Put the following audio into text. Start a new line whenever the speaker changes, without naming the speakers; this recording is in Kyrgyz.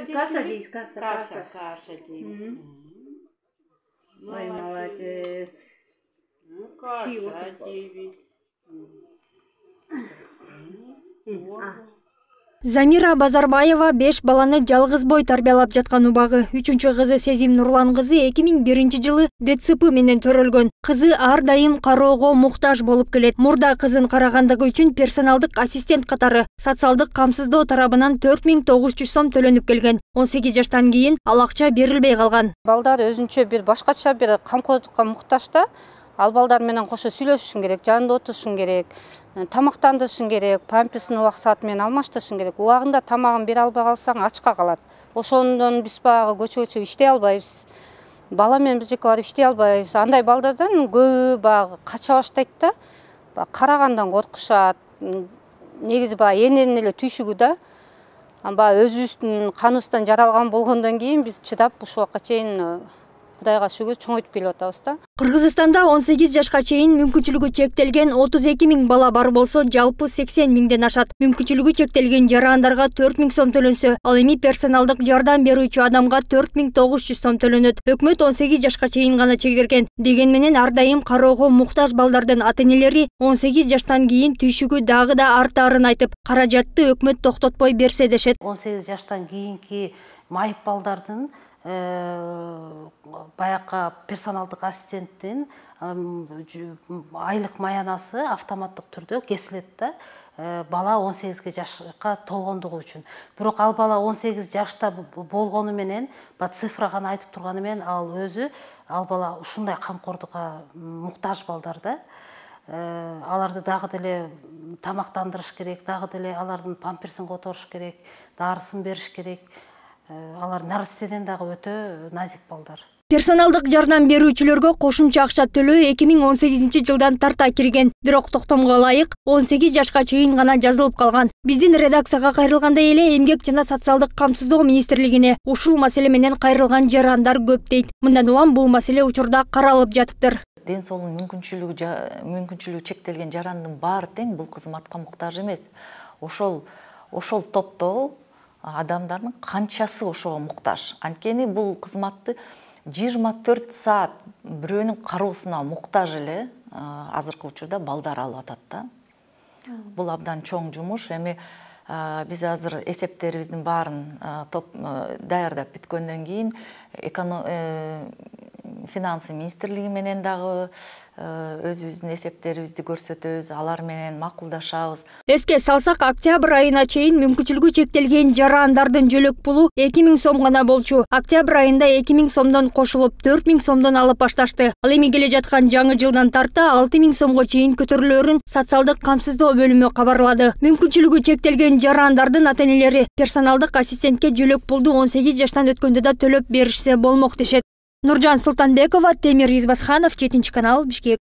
Каша дейсиз,
Каша дейсиз.
Ой, молодец.
Каша дейбиз.
Замира Базарбаева 5 баланы жалгыз бой тарбиялап жаткан убагы. 3-чү кызы Сезим Нурлан кызы 2001 жылы ДЦП менен төрөлгөн. Кызы ар дайым кароого муктаж болуп келет. Мурда кызын карагандыгы үчүн персоналдык ассистент катары социалдык камсыздоо тарабынан 4900 сом төлөнүп келген. 18 жаштан кийин ал акча берилбей калган.
Балдар өзүнчө бир башкача бир камкоолукка муктаж да. Ал балдар менен кошо сүйлөшүшүң керек, жанында отурушуң керек, тамактандырышың керек, памперсин убак саат менен алмаштырышың керек. Убагында тамагын бере албай калсаң ачка калат. Ошондон биз баягы көчө иштей албайбыз. Бала менен бир жеке барып иштей албайбыз. Андай балдардан көбү баягы кача баштайт да. Карагандан коркушат. Негизи баягы эненин эле түйшүгү да. Баягы өзүбүздүн каныбыздан жаралган болгондон кийин биз чыдап ушул убакка чейин Кудайга шүгүр чоңойтуп келип атабыз да.
Кыргызстанда 18 жашка чейин мүмкүнчүлүгү чектелген 32 000 бала бар болсо, жалпы 80 000ден ашат. Мүмкүнчүлүгү чектелген жарандарга 4000 сом төлөнсө, ал эми персоналдык жардам берүүчү адамга 4900 сом төлөнөт. Өкмөт 18 жашка чейин гана чегерген. Деген менен ар дайым кароого муктаж балдардын ата-энелери 18 жаштан кийин түйшүгү дагы да артаарын айтып, каражатты өкмөт токтотпой берсе дешет.
18 жаштан кийинки майып балдардын баякы персоналдык ассистенттин айлык маянасы автоматтык түрдө кесилет да. Бала 18 жашка толгондугу үчүн. Бирок ал бала 18 жашта болгону менен, цифра гана айтып турганы менен ал бала ушундай камкордукка муктаж балдар да. Аларды дагы деле тамактандырыш керек, дагы деле алардын памперсин которуш керек, дарысын бериш керек. Алар нарастеден дагы өтө назик балдар.
Персоналдык жардам берүүчүлөргө кошумча акча төлөө 2018 жылдан тарта кирген. Бирок токтомго ылайык 18 жашка чейин гана жазылып калган. Биздин редакцияга кайрылганда эле Эмгек жана социалдык камсыздоо министрлигине ушул маселе менен кайрылган жарандар көп дейт. Мындан улам бул маселе учурда каралып жатыптыр.
Ден соолугунун мүмкүнчүлүгү чектелген жарандын баары тең бул кызматка муктаж эмес. Ошол топто адамдардын канчасы ошого муктаж. Анткени бул кызматты 24 саат бирөөнүн кароосуна муктаж эле азыркы учурда балдар алып атат да. Бул абдан чоң жумуш. Эми биз азыр эсептерибиздин баарын даярдап бүткөндөн кийин финансы министрлиги менен дагы өзүбүздүн эсептерибизди көрсөтөбүз, алар менен макулдашабыз.
Эске салсак, октябрь айына чейин мүмкүнчүлүгү чектелген жарандардын жөлөк пулу 2000 сом гана болчу. Октябрь айында 2000 сомдон кошулуп 4000 сомдон алып башташты. Ал эми келе жаткан жаңы жылдан тарта 6000 сомго чейин көтөрүлөрүн социалдык камсыздоо бөлүмү кабарлады. Мүмкүнчүлүгү чектелген жарандардын ата-энелери персоналдык ассистентке жөлөк пулду 18 жаштан өткөндө да төлөп беришсе болмок дешет. Нуржан Султанбекова, Темир Избасханов, 7 канал, Бишкек.